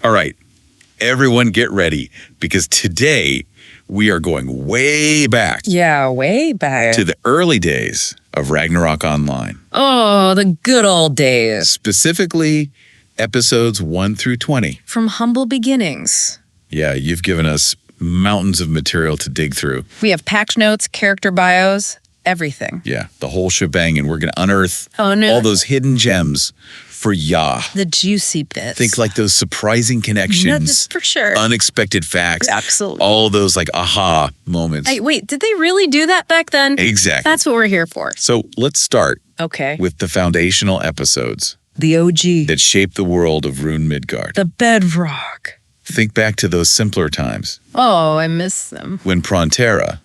All right, everyone get ready because today we are going way back. Yeah, way back. To the early days of Ragnarok Online. Oh, the good old days. Specifically, episodes 1 through 20. From humble beginnings. Yeah, you've given us mountains of material to dig through. We have patch notes, character bios, everything. Yeah, the whole shebang, and we're going to unearth all those hidden gems for Ya. The juicy bits. Think like those surprising connections. For sure. Unexpected facts. Absolutely. All those like aha moments. Hey, wait, did they really do that back then? Exactly. That's what we're here for. So let's start with the foundational episodes the OG. that shaped the world of Rune Midgard. The bedrock. Think back to those simpler times Oh, I miss them. when Frontera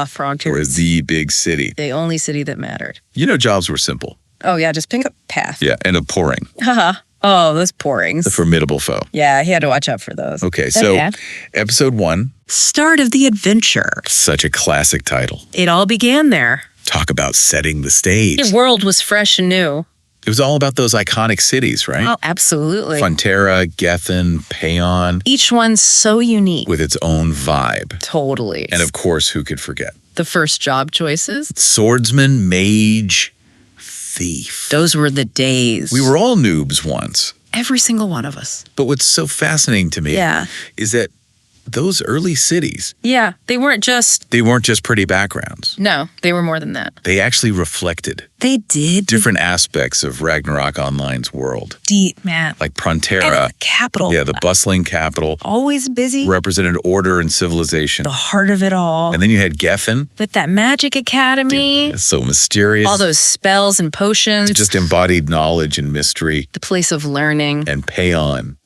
Frontier. were the big city. The only city that mattered. You know, jobs were simple. Oh, yeah, just pick a path. Yeah, and a pouring, Haha. Oh, those pourings. the formidable foe. Yeah, he had to watch out for those. Okay, so Yeah. episode 1, Start of the adventure. such a classic title. It all began there. Talk about setting the stage. The world was fresh and new. It was all about those iconic cities, right? Oh, absolutely. Frontera, Gethin, Payon, Each one's so unique. with its own vibe. Totally. And of course, who could forget? the first job choices. Swordsman, mage, thief. Those were the days. We were all noobs once. Every single one of us. But what's so fascinating to me Yeah. is that those early cities, Yeah. They weren't just, they weren't just pretty backgrounds. no, they were more than that. They actually reflected They did. different aspects of Ragnarok Online's world. Deep, man. Like And Frontera, the capital. yeah, the bustling capital, Always busy. represented order and civilization. The heart of it all. And then you had Geffen, With that magic academy. so mysterious. All those spells and potions. Just embodied knowledge and mystery. the place of learning. And Payon,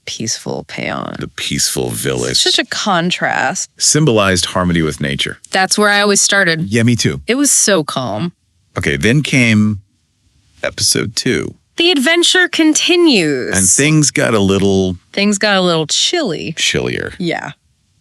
Peaceful Payon. the peaceful village, Such a contrast. symbolized harmony with nature. That's where I always started. Yeah, me too. It was so calm. Okay, then came episode 2. The adventure continues. And things got a little Things got a little chilly. chillier. Yeah.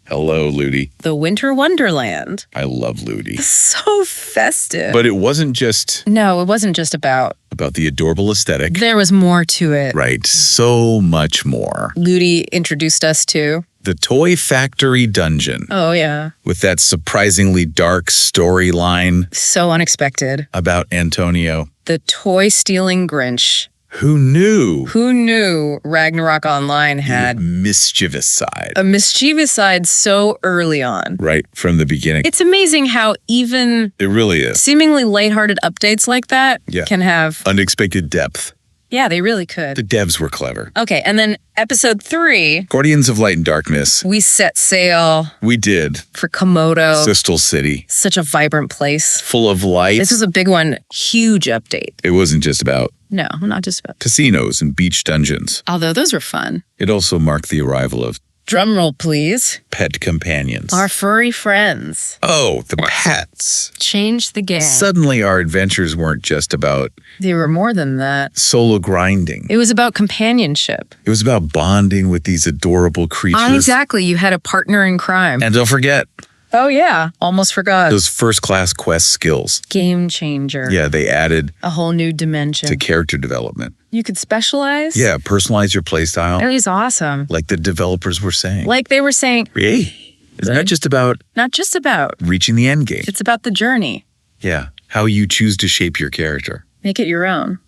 Hello, Ludi. The Winter Wonderland. I love Ludi. So festive. But it wasn't just no, it wasn't just about. about the adorable aesthetic. There was more to it. Right, so much more. Ludi introduced us to. The Toy Factory Dungeon, Oh, yeah. with that surprisingly dark storyline So unexpected. about Antonio. The toy stealing Grinch. Who knew Who knew Ragnarok Online had the mischievous side? a mischievous side so early on? Right from the beginning. It's amazing how even It really is. seemingly lighthearted updates like that Yeah. can have. Unexpected depth. Yeah, they really could. The devs were clever. Okay, and then episode 3, Guardians of Light and Darkness. we set sail We did. for Komodo. Sistel City. Such a vibrant place. Full of light. This is a big one. Huge update. It wasn't just about No, not just about. casinos and beach dungeons. Although those were fun. It also marked the arrival of Drum roll, please. pet companions. Our furry friends. Oh, the pets. Changed the game. Suddenly, our adventures weren't just about They were more than that. solo grinding. It was about companionship. It was about bonding with these adorable creatures. Exactly. You had a partner in crime. And don't forget Oh, yeah. Almost forgot. those first-class quest skills. Game changer. Yeah, they added A whole new dimension. to character development. You could specialize. Yeah, personalize your It playstyle, was awesome. like the developers were saying. Like they were saying, Hey, it's not just about not just about, reaching the end game. it's about the journey. Yeah, how you choose to shape your character. Make it your own.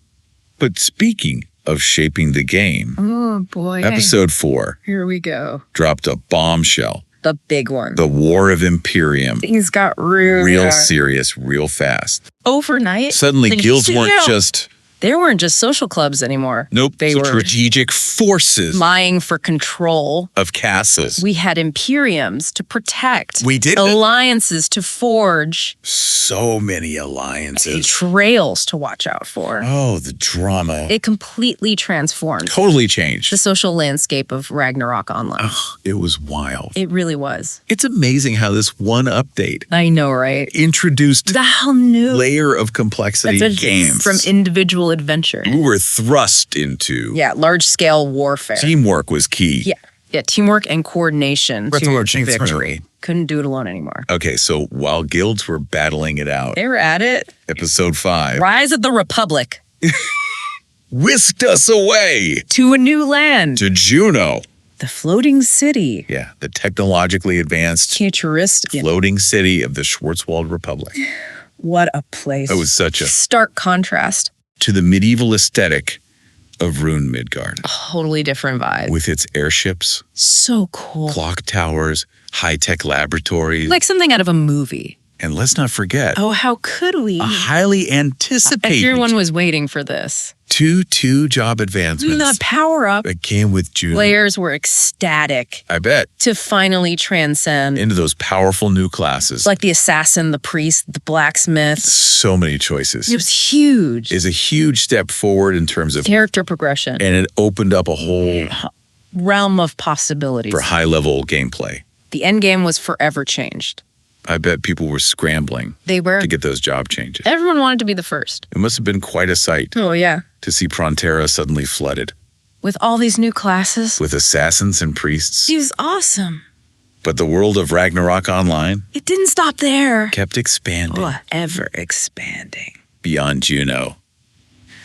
But speaking of shaping the game, Oh, boy. episode 4 Here we go. dropped a bombshell. The big one. The War of Imperium. Things got real. Real serious, real fast. Overnight. Suddenly, things- guilds weren't Yeah. just, They weren't just social clubs anymore. nope, They were strategic forces vying for control. of castles. We had imperiums to protect. We did. Alliances to forge. So many alliances. Trails to watch out for. Oh, the drama. It completely transformed Totally changed. the social landscape of Ragnarok Online. Ugh, it was wild. It really was. It's amazing how this one update I know, right? introduced The how new layer of complexity games. from individual adventure. We were thrust into Yeah, large scale warfare. teamwork was key. Yeah, teamwork and coordination That's to what I'm victory. Couldn't do it alone anymore. Okay, so while guilds were battling it out, They were at it. episode 5, Rise of the Republic. whisked us away To a new land. to Juno. The floating city. Yeah, the technologically advanced Futuristic. floating city of the Schwarzwald Republic. What a place. It was such a stark contrast. to the medieval aesthetic of Rune Midgard, Totally different vibe. with its airships, So cool. clock towers, high-tech laboratories, Like something out of a movie. and let's not forget Oh, how could we? a highly anticipated Everyone was waiting for this. two job The advancements power up. that came with Juno. Players were ecstatic I bet. to finally transcend. Into those powerful new classes. Like the assassin, the priest, the blacksmith. So many choices. It was huge. Is a huge step forward in terms of, Character progression. and it opened up a whole Realm of possibilities. for high-level gameplay. The end game was forever changed. I bet people were scrambling They were. to get those job changes. Everyone wanted to be the first. It must have been quite a sight Oh, yeah. to see Frontera suddenly flooded With all these new classes. with assassins and priests. It was awesome. But the world of Ragnarok Online It didn't stop there. kept expanding Ever expanding. beyond Juno.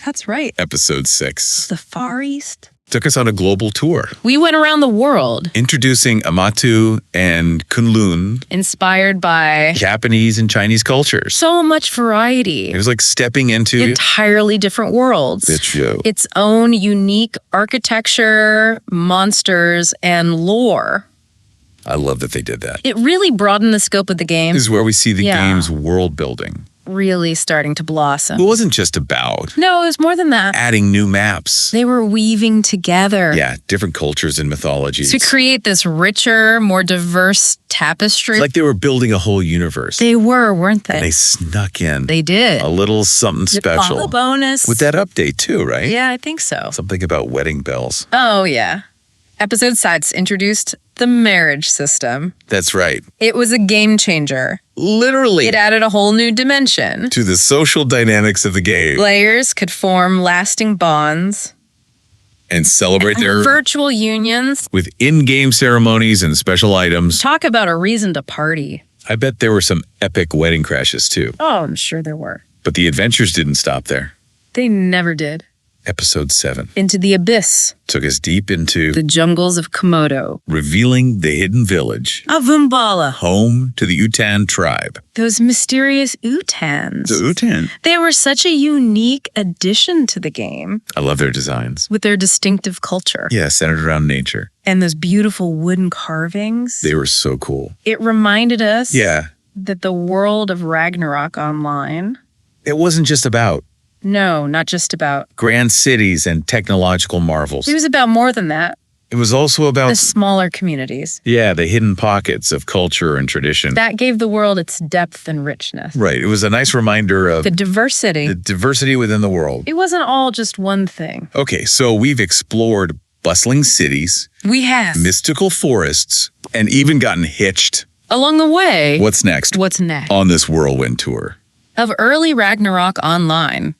That's right. Episode 6 The Far East. took us on a global tour, We went around the world, introducing Amatu and Kunlun, inspired by Japanese and Chinese cultures. so much variety. It was like stepping into Entirely different worlds. the show. Its own unique architecture, monsters, and lore. I love that they did that. It really broadened the scope of the game, This is where we see the Yeah. game's world building. really starting to blossom. It wasn't just about No, it was more than that. adding new maps. They were weaving together Yeah, different cultures and mythologies. to create this richer, more diverse tapestry. It's like they were building a whole universe. They were, weren't they? And they snuck in They did. a little something A special bonus. with that update too, right? Yeah, I think so. Something about wedding bells. Oh, yeah. Episode sites introduced the marriage system. That's right. It was a game changer. Literally It added a whole new dimension. to the social dynamics of the game Players could form lasting bonds, and celebrate their virtual unions. with in-game ceremonies and special items. Talk about a reason to party. I bet there were some epic wedding crashes too. Oh, I'm sure there were. But the adventures didn't stop there. They never did. Episode 7 Into the abyss, took us deep into the jungles of Komodo, revealing the hidden village, of Umbala, home to the Utan tribe. those mysterious Utans. The Utan. They were such a unique addition to the game I love their designs. with their distinctive culture Yeah, centered around nature. and those beautiful wooden carvings. They were so cool. It reminded us Yeah, that the world of Ragnarok Online, it wasn't just about no, not just about, grand cities and technological marvels. it was about more than that. It was also about, The smaller communities. yeah, the hidden pockets of culture and tradition. That gave the world its depth and richness. Right. It was a nice reminder of The diversity. the diversity within the world. It wasn't all just one thing. Okay, so we've explored bustling cities, We have. mystical forests, and even gotten hitched. Along the way, What's next what's next? on this whirlwind tour? Of early Ragnarok Online.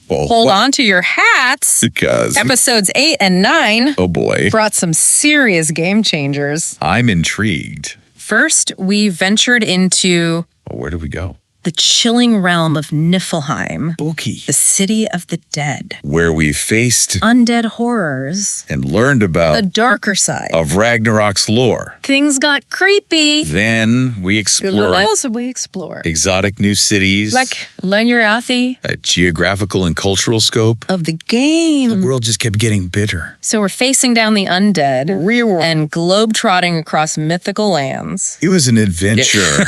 Well, Hold on to your hats. Because, Episodes 8 and 9 oh boy, brought some serious game changers. I'm intrigued. First, we ventured into Well, where do we go? the chilling realm of Niflheim, Spooky. the city of the dead. Where we faced Undead horrors, and learned the about darker side. of Ragnarok's lore. Things got creepy. Then we What explored else did we explore? exotic new cities, Like Lenurathi a geographical and cultural scope. of the game. The world just kept getting bitter. So we're facing down the undead and globe-trotting across mythical lands. It was an adventure.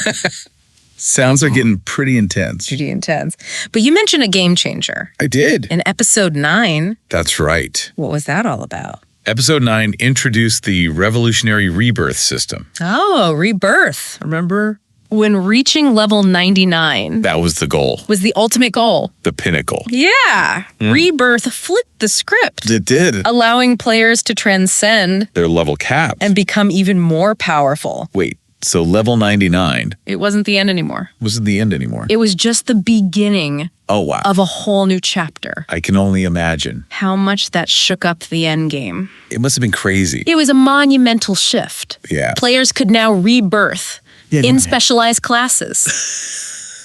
Sounds are getting pretty intense. Pretty intense. But you mentioned a game changer. I did. In episode 9, That's right. what was that all about? Episode 9 introduced the revolutionary rebirth system. Oh, rebirth. Remember? When reaching level 99 That was the goal, was the ultimate goal. the pinnacle. Yeah. Rebirth flipped the script, It did. allowing players to transcend Their level capped. and become even more powerful. Wait, so level 99 It wasn't the end anymore. wasn't the end anymore? It was just the beginning Oh, wow. of a whole new chapter. I can only imagine. How much that shook up the end game. It must have been crazy. It was a monumental shift. Yeah. Players could now rebirth Yeah, in no. specialized classes.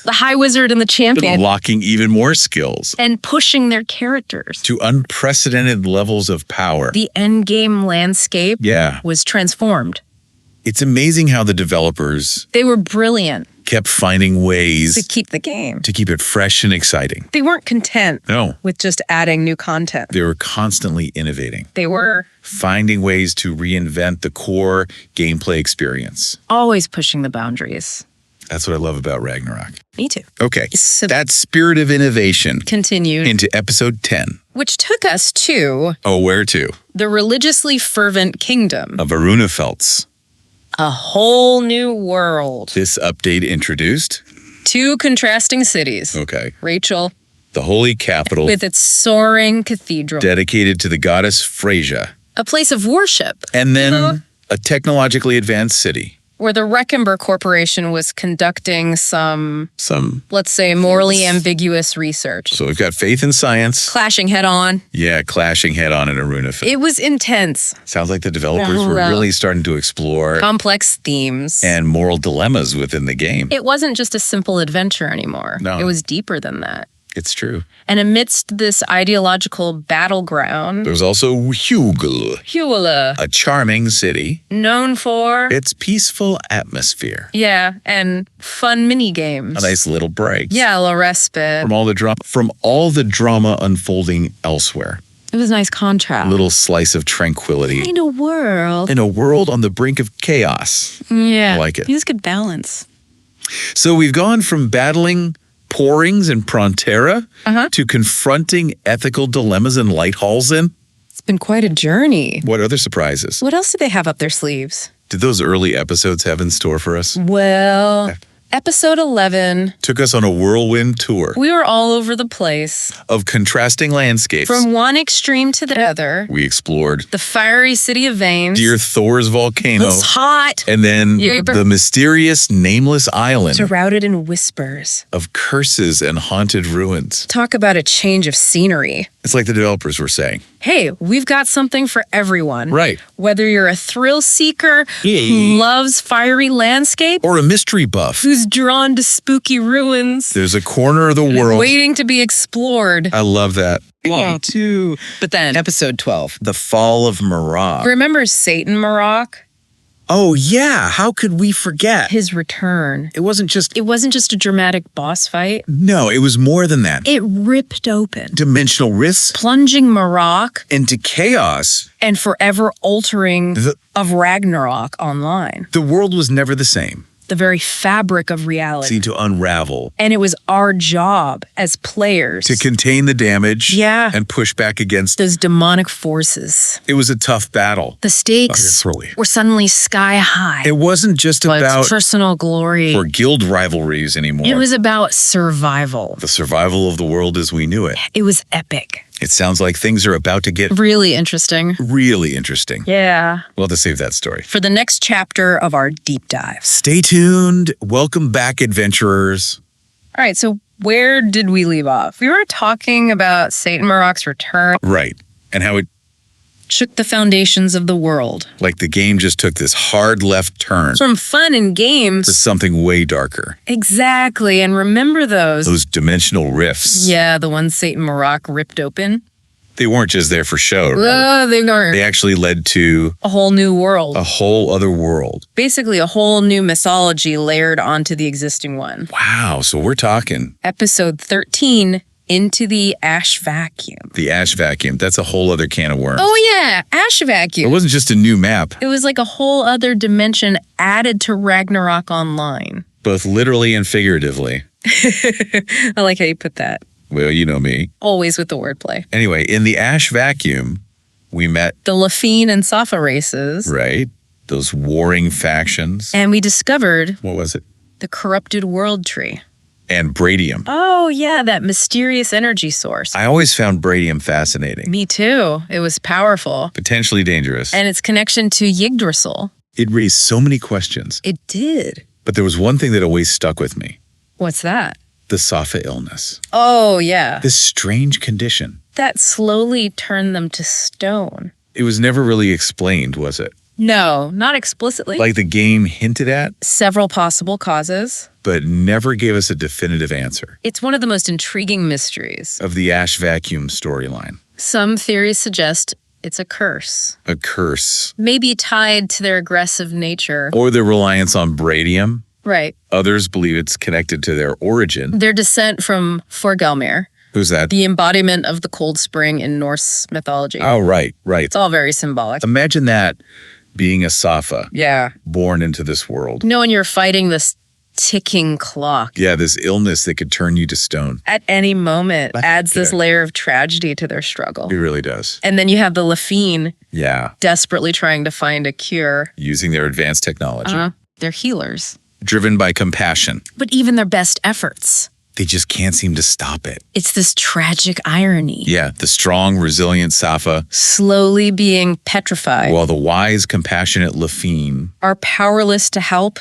The High Wizard and the Champion. Unlocking even more skills. And pushing their characters To unprecedented levels of power. The endgame landscape was transformed. It's amazing how the developers They were brilliant kept finding ways to keep the game. to keep it fresh and exciting. They weren't content No, with just adding new content. they were constantly innovating, They were finding ways to reinvent the core gameplay experience. always pushing the boundaries. That's what I love about Ragnarok. Me too. Okay, So that spirit of innovation continued, into episode 10. which took us to Oh, where to? the religiously fervent kingdom. Of Arunafelts. A whole new world. This update introduced, Two contrasting cities. okay, Rachel, the holy capital with its soaring cathedral. dedicated to the goddess Freyja, A place of worship. and then Uh-huh. a technologically advanced city. Where the Reckenber Corporation was conducting some, let's say, morally ambiguous research. So we've got faith in science. Clashing head on. Yeah, clashing head on in Arunafell. It was intense. Sounds like the developers were really starting to explore Complex themes. and moral dilemmas within the game. It wasn't just a simple adventure anymore. No. It was deeper than that. It's true. And amidst this ideological battleground, There was also Hugel, Hewala, a charming city. known for, Its peaceful atmosphere. and fun mini games. A nice little break. Yeah, a respite. From all the drama unfolding elsewhere. It was a nice contrast. A little slice of tranquility. In a world. In a world on the brink of chaos. Yeah. I like it. It was good balance. So we've gone from battling Porings and Prontera Uh-huh. to confronting ethical dilemmas in Lighthalsen. It's been quite a journey. What other surprises What else did they have up their sleeves? did those early episodes have in store for us? Well, episode 11, Took us on a whirlwind tour we were all over the place. of contrasting landscapes. From one extreme to the other. We explored The fiery city of Vanes. Dear Thor's volcano, It's hot. and then Yeah. the mysterious nameless island Surrounded in whispers. of curses and haunted ruins. Talk about a change of scenery. It's like the developers were saying. Hey, we've got something for everyone. Right. Whether you're a thrill seeker Yeah. who loves fiery landscape, Or a mystery buff. who's drawn to spooky ruins, There's a corner of the world. waiting to be explored. I love that. Me too. But then, episode 12. The Fall of Marok. Remember Satan Marok? Oh, yeah. How could we forget? His return. It wasn't just... It wasn't just a dramatic boss fight. No, it was more than that. It ripped open, Dimensional rifts plunging Marok into chaos. and forever altering The- of Ragnarok online. The world was never the same. The very fabric of reality. Seemed to unravel. And it was our job as players To contain the damage. Yeah. And push back against... those demonic forces. It was a tough battle. The stakes were suddenly sky high. It wasn't just But about... personal glory. or guild rivalries anymore. It was about survival. the survival of the world as we knew it. It was epic. It sounds like things are about to get Really interesting. really interesting. Yeah. We'll have to save that story. For the next chapter of our deep dive. Stay tuned. Welcome back, adventurers. All right, so where did we leave off? We were talking about Satan Marok's return, Right. And how it, shook the foundations of the world. like the game just took this hard left turn From fun and to games. something way darker. Exactly, and remember those. Those dimensional rifts. Yeah, the ones Satan Marok ripped open. They weren't just there for show. Right? They are They actually led to a whole new world. a whole other world. Basically, a whole new mythology layered onto the existing one. Wow. So we're talking Episode 13, Into the Ash Vacuum. the Ash Vacuum. That's a whole other can of worms. Oh, yeah, Ash It Vacuum. wasn't just a new map, It was like a whole other dimension added to Ragnarok Online. both literally and figuratively. I like how you put that. Well, you know me. Always with the wordplay. Anyway, in the Ash Vacuum, we met, The Lafine and Safa races. right, those warring factions. And we discovered What was it? the corrupted world tree. And Bradium. Oh, yeah, that mysterious energy source. I always found Bradium fascinating, Me too. It was powerful. potentially dangerous. And its connection to Yggdrasil. It raised so many questions. It did. But there was one thing that always stuck with me: What's that? the Safa illness. Oh, yeah. This strange condition. That slowly turned them to stone. It was never really explained, was it? No, not explicitly. Like the game hinted at, Several possible causes. but never gave us a definitive answer It's one of the most intriguing mysteries. of the ash vacuum storyline. Some theories suggest it's a curse, A curse. maybe tied to their aggressive nature. Or their reliance on bradium. Right. Others believe it's connected to their origin. Their descent from Forgelmir, Who's that? the embodiment of the cold spring in Norse mythology. Oh, right. It's all very symbolic. Imagine that being a Safa Yeah. born into this world. Knowing you're fighting this ticking clock Yeah, this illness that could turn you to stone. at any moment adds this Yeah. layer of tragedy to their struggle. It really does. And then you have the Lafine Yeah. desperately trying to find a cure. Using their advanced technology. They're healers. Driven by compassion. But even their best efforts, They just can't seem to stop it. it's this tragic irony. Yeah, the strong, resilient Safa, Slowly being petrified, while the wise, compassionate Lafine. are powerless to help.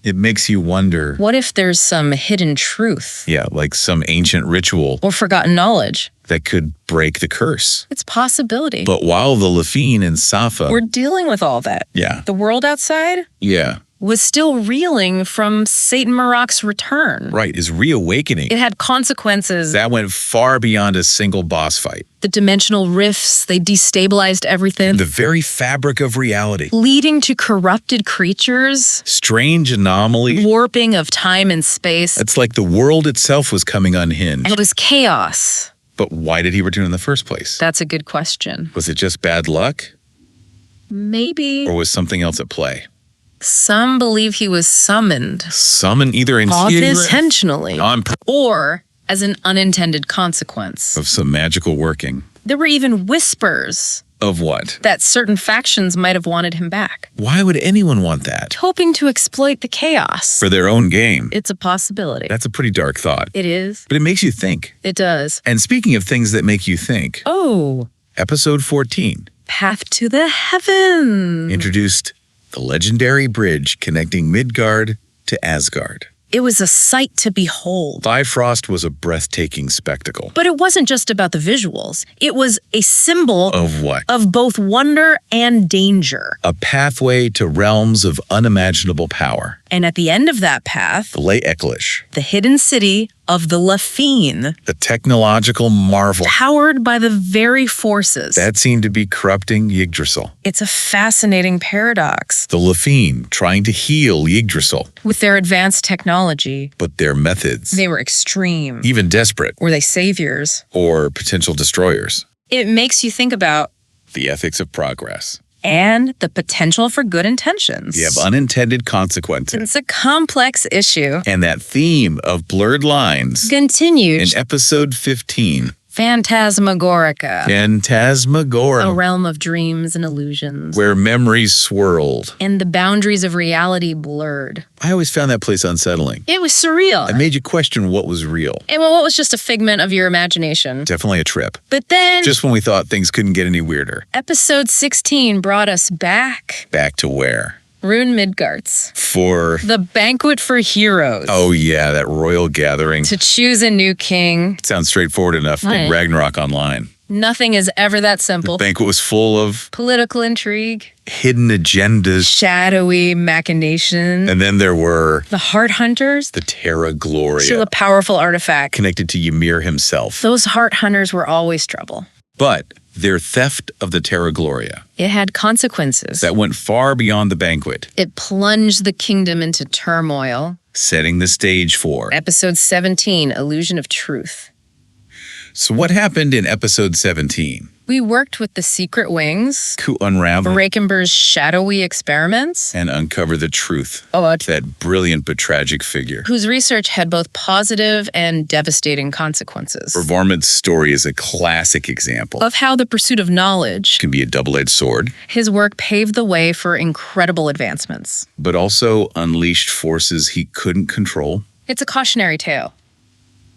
It makes you wonder, What if there's some hidden truth yeah, like some ancient ritual or forgotten knowledge? that could break the curse. It's a possibility. But while the Lafine and Safa, We're dealing with all that. yeah, The world outside yeah, was still reeling from Satan Marok's return. right, is reawakening. It had consequences. That went far beyond a single boss fight. The dimensional rifts, they destabilized everything, The very fabric of reality. leading to corrupted creatures, Strange anomaly. warping of time and space. It's like the world itself was coming And unhinged. it was chaos. But why did he return in the first place? That's a good question. Was it just bad luck? Maybe. Or was something else at play? Some believe he was summoned Summoned either in unintentionally on or as an unintended consequence. of some magical working. There were even whispers Of what? that certain factions might have wanted him back, Why would anyone want that? hoping to exploit the chaos. For their own game. It's a possibility. That's a pretty dark thought. It is. But it makes you think. It does. And speaking of things that make you think, Oh, episode 14 Path to the Heavens. introduced the legendary bridge connecting Midgard to Asgard. It was a sight to behold. Bifrost was a breathtaking spectacle. But it wasn't just about the visuals. It was a symbol Of what? of both wonder and danger. A pathway to realms of unimaginable power. And at the end of that path, The Lay Eklish, the hidden city of the Lafine, the technological marvel powered by the very forces. that seemed to be corrupting Yggdrasil. It's a fascinating paradox. The Lafine trying to heal Yggdrasil, With their advanced technology, but their methods, they were extreme. even desperate, Were they saviors? or potential destroyers. It makes you think about The ethics of progress. and the potential for good intentions. You have unintended consequences. It's a complex issue. And that theme of blurred lines Continued. in episode 15, Phantasmagorica. A Phantasmagoria, realm of dreams and illusions. where memories swirled. And the boundaries of reality blurred. I always found that place unsettling. It was surreal. It made you question what was real. And what was just a figment of your imagination. Definitely a trip. But then Just when we thought things couldn't get any weirder. episode 16 brought us back. Back to where? Rune Midgarts. For, The banquet for heroes. oh yeah, that royal gathering. To choose a new king. Sounds straightforward enough in Right. Ragnarok Online. Nothing is ever that simple. Banquet was full of Political intrigue, hidden agendas. shadowy machinations. And then there were The Heart Hunters, the Terra Gloria, still a powerful artifact. connected to Ymir himself. Those Heart Hunters were always trouble. But their theft of the Terra Gloria, It had consequences. that went far beyond the banquet, It plunged the kingdom into turmoil. setting the stage for. Episode 17, Illusion of Truth. So what happened in episode 17? We worked with the Secret Wings, To unravel Rakenber's shadowy experiments, and uncover the truth. That brilliant but tragic figure. whose research had both positive and devastating consequences. Vormund's story is a classic example. Of how the pursuit of knowledge, Can be a double-edged sword, his work paved the way for incredible advancements. but also unleashed forces he couldn't control. It's a cautionary tale.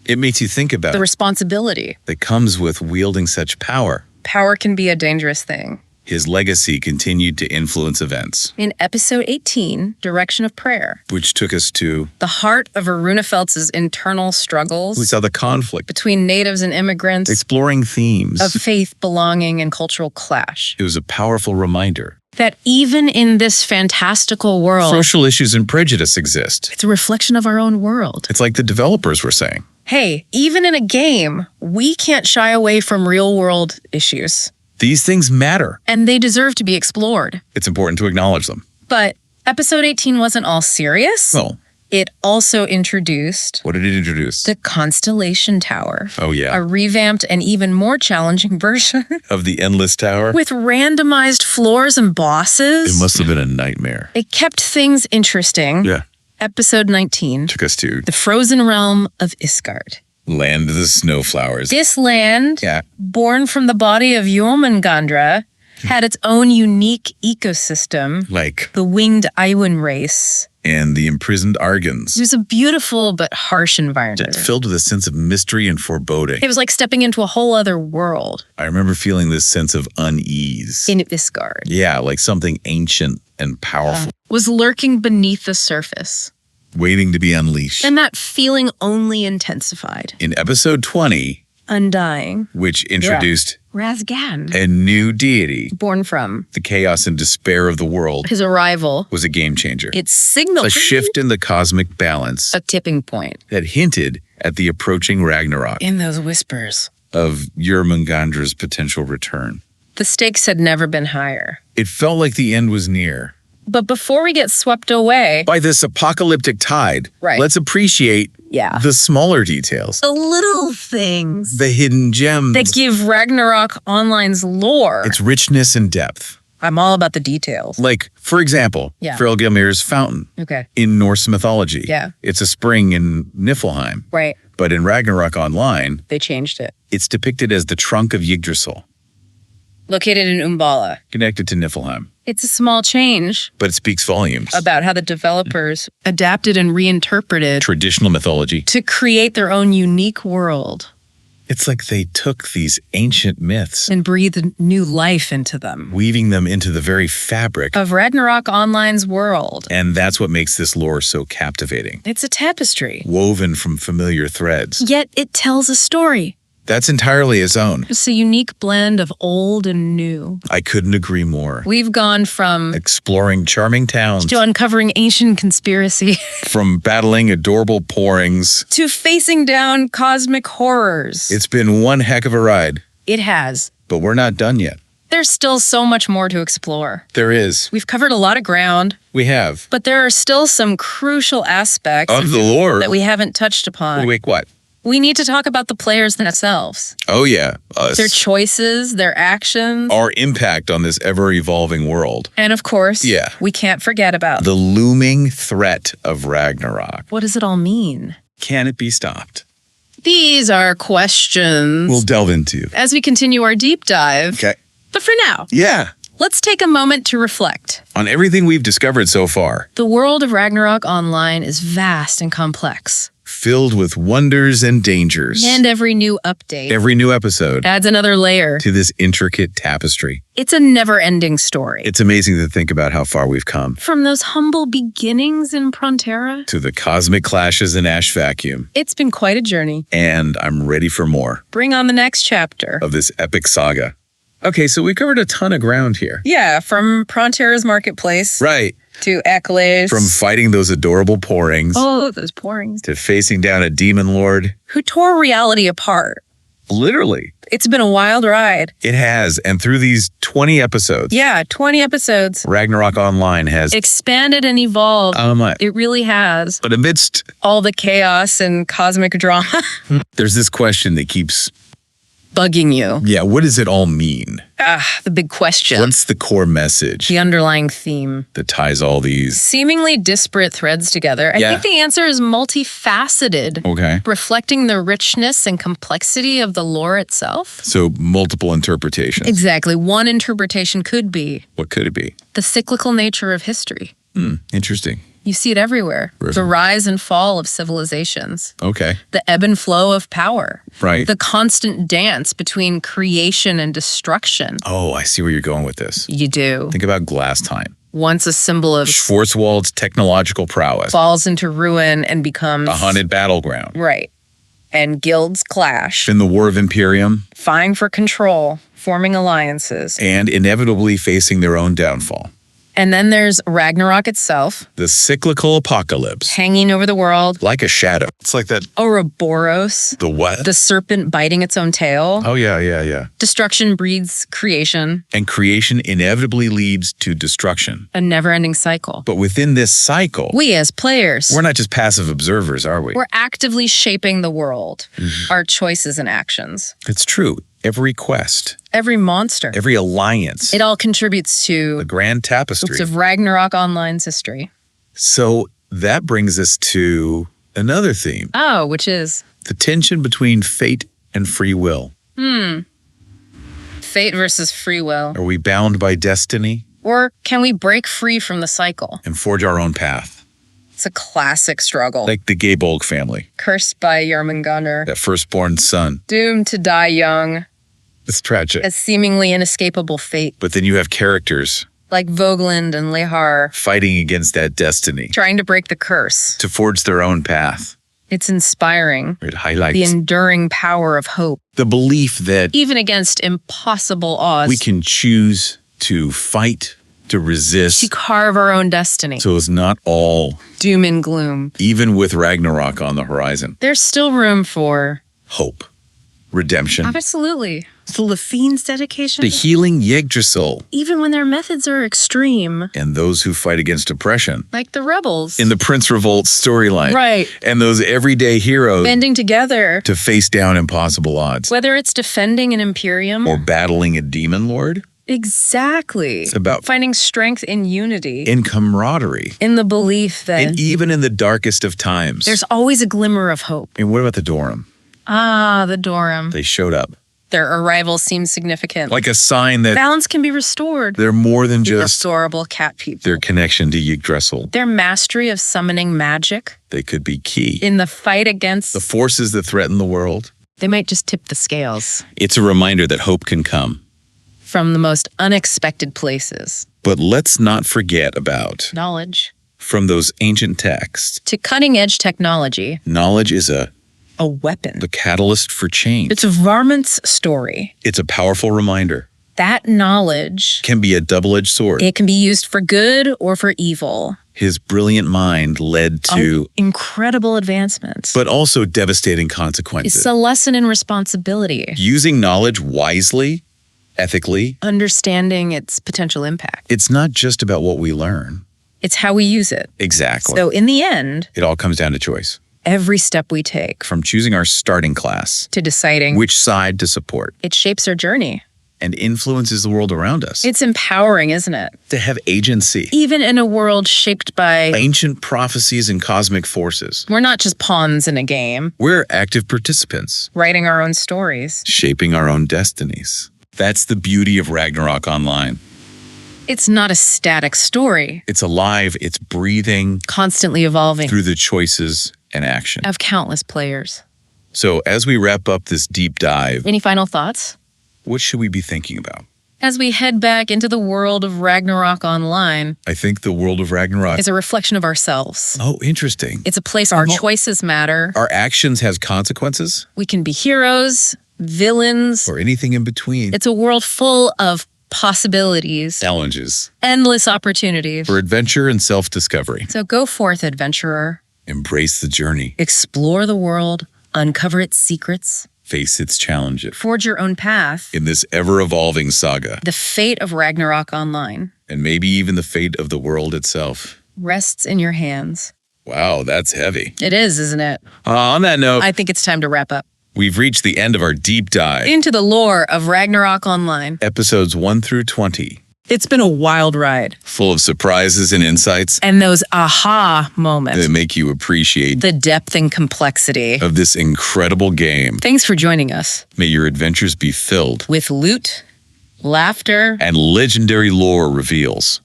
It makes you think about The responsibility. that comes with wielding such power. Power can be a dangerous thing. his legacy continued to influence events, In episode 18, Direction of Prayer, which took us to, the heart of Arunafeld's internal struggles we saw the conflict, between natives and immigrants, exploring themes. of faith, belonging, and cultural clash. It was a powerful reminder. That even in this fantastical world, Social issues and prejudice exist. it's a reflection of our own world. It's like the developers were saying. Hey, even in a game, we can't shy away from real-world issues, These things matter. and they deserve to be explored. It's important to acknowledge them. But episode 18 wasn't all serious. Well, It also introduced what did it introduce? the Constellation Tower, Oh, yeah. a revamped and even more challenging version Of the Endless Tower. with randomized floors and bosses. It must have been a nightmare. It kept things interesting. Yeah. Episode 19, Took us to the frozen realm of Isgard. Land of the Snowflowers. This land, Yeah. born from the body of Jormungandr, had its own unique ecosystem, Like, the winged Iwan race. and the imprisoned Argans. It was a beautiful but harsh environment. Filled with a sense of mystery and foreboding. It was like stepping into a whole other world I remember feeling this sense of unease. in Isgard. Yeah, like something ancient and powerful, Was lurking beneath the surface. waiting to be unleashed. And that feeling only intensified. In episode 20, Undying. which introduced Razgan. a new deity, Born from the chaos and despair of the world, his arrival, was a game changer. it signaled A shift in the cosmic balance a tipping point. that hinted at the approaching Ragnarok In those whispers, of Jormungandra's potential return. the stakes had never been higher. It felt like the end was near. But before we get swept away, By this apocalyptic tide, Right. let's appreciate yeah, the smaller details, the little things the hidden gems, that give Ragnarok Online's lore. its richness and depth. I'm all about the details. Like, for example, Yeah. Frelgelmir's fountain Okay, in Norse mythology. Yeah. It's a spring in Niflheim, right. but in Ragnarok Online, They changed it. it's depicted as the trunk of Yggdrasil, Located in Umballa. connected to Niflheim. It's a small change But it speaks volumes. about how the developers adapted and reinterpreted Traditional mythology. to create their own unique world It's like they took these ancient myths, and breathed new life into them. weaving them into the very fabric, Of Ragnarok Online's world. and that's what makes this lore so captivating. It's a tapestry. Woven from familiar threads. Yet it tells a story. That's entirely its own. It's a unique blend of old and new. I couldn't agree more. We've gone from Exploring charming towns, to uncovering ancient conspiracy from battling adorable pourings. to facing down cosmic horrors. It's been one heck of a ride, It has. but we're not done yet. There's still so much more to explore. There is. We've covered a lot of ground, We have. but there are still some crucial aspects Of the lore. that we haven't touched upon. Wait, what? We need to talk about the players themselves, Oh, yeah. Us. their choices, their actions, Our impact on this ever-evolving world. and of course, Yeah. we can't forget about The looming threat of Ragnarok. what does it all mean? Can it be stopped? These are questions We'll delve into. as we continue our deep dive. Okay. But for now, Yeah. let's take a moment to reflect. On everything we've discovered so far, The world of Ragnarok Online is vast and complex, filled with wonders and dangers. and every new update Every new episode adds another layer. to this intricate tapestry. It's a never-ending story. It's amazing to think about how far we've come. From those humble beginnings in Prontera, To the cosmic clashes in Ash Vacuum. it's been quite a journey. And I'm ready for more Bring on the next chapter. of this epic saga. Okay, so we covered a ton of ground here. Yeah, from Prontera's marketplace Right. to Accolades. From fighting those adorable pourings oh, those pourings. to facing down a demon lord. Who tore reality apart. Literally. It's been a wild ride. It has. And through these 20 episodes, Yeah, 20 episodes. Ragnarok Online has Expanded and evolved. It really has. But amidst, All the chaos and cosmic drama there's this question that keeps, bugging you. yeah, what does it all mean? The big question. What's the core message The underlying theme. that ties all these? Seemingly disparate threads together. I Yeah. think the answer is multifaceted, Okay. reflecting the richness and complexity of the lore itself. So multiple interpretations. Exactly. One interpretation could be What could it be? the cyclical nature of history. Interesting. You see it everywhere. The rise and fall of civilizations. Okay. The ebb and flow of power. Right. The constant dance between creation and destruction. Oh, I see where you're going with this. You do. Think about glass time. Once a symbol of Schwarzwald's technological prowess. falls into ruin and becomes A haunted battleground. right. And guilds clash, In the War of Imperium, vying for control, forming alliances. and inevitably facing their own downfall. And then there's Ragnarok itself, The cyclical apocalypse. hanging over the world. Like a shadow. It's like that. Ouroboros, The what? the serpent biting its own tail. Oh, yeah. Destruction breeds creation, And creation inevitably leads to destruction. a never-ending cycle. But within this cycle, We as players, we're not just passive observers, are we? we're actively shaping the world, our choices and actions. It's true. Every quest, Every monster, every alliance, it all contributes the to grand tapestry. of Ragnarok Online's history. So that brings us to another theme, Oh, which is the tension between fate and free will. fate versus free will. Are we bound by destiny Or can we break free from the cycle? and forge our own path? It's a classic struggle. Like the Gaybolg family, Cursed by Jormungandr, that firstborn son. doomed to die young, It's tragic. a seemingly inescapable fate. But then you have characters Like Vogeland and Lehar, fighting against that destiny trying to break the curse. to forge their own path. It's inspiring. It highlights The enduring power of hope, the belief that even against impossible odds, we can choose to fight, to resist, to carve our own destiny. so it's not all, Doom and gloom. even with Ragnarok on the horizon. There's still room for Hope, redemption, absolutely the Lefine's dedication, the healing Yggdrasil, even when their methods are extreme, and those who fight against oppression. like the rebels. In the Prince Revolt storyline. Right. And those everyday heroes Bending together, to face down impossible odds. whether it's defending an Imperium Or battling a demon lord. exactly. It's about finding strength in unity, in camaraderie. in the belief that And even in the darkest of times. there's always a glimmer of hope. And what about the Dorum? Ah, the Dorum. They showed up. Their arrival seems significant. Like a sign that balance can be restored. they're more than They're just adorable cat people. their connection to Yggdrasil. Their mastery of summoning magic They could be key. in the fight against The forces that threaten the world. they might just tip the scales It's a reminder that hope can come. from the most unexpected places. But let's not forget about, Knowledge from those ancient texts, to cutting-edge technology, knowledge is the a weapon. catalyst for change. It's Varmint's story. It's a powerful reminder. That knowledge, Can be a double-edged sword. it can be used for good or for evil. His brilliant mind led to, Incredible advancements. but also devastating consequences. It's a lesson in responsibility, Using knowledge wisely, ethically, understanding its potential impact. it's not just about what we learn. It's how we use it. Exactly. So in the end, It all comes down to choice. every step we take From choosing our starting class, to deciding which side to support, it shapes our journey. and influences the world around us. It's empowering, isn't it? To have agency. Even in a world shaped by, Ancient prophecies and cosmic forces. we're not just pawns in a game, We're active participants, writing our own stories. shaping our own destinies. That's the beauty of Ragnarok Online. It's not a static story, It's alive, it's breathing constantly evolving through the choices and action. of countless players. So as we wrap up this deep dive, Any final thoughts? what should we be thinking about? As we head back into the world of Ragnarok Online, I think the world of Ragnarok. it's a reflection of ourselves. Oh, interesting. It's a place our choices matter. Our actions has consequences We can be heroes, villains. or anything in between. It's a world full of possibilities, Challenges endless opportunities. for adventure and self-discovery. So go forth, adventurer. Embrace the journey. Explore the world, uncover its secrets, Face its challenges. forge your own path. In this ever-evolving saga, The fate of Ragnarok Online and maybe even the fate of the world itself. rests in your hands. Wow, that's heavy. It is, isn't it? On that note, I think it's time to wrap up. we've reached the end of our deep dive. Into the lore of Ragnarok Online. Episodes 1 through 20, It's been a wild ride. full of surprises and insights And those aha moments, that make you appreciate the depth and complexity. of this incredible game. Thanks for joining us. May your adventures be filled With loot, laughter, and legendary lore reveals.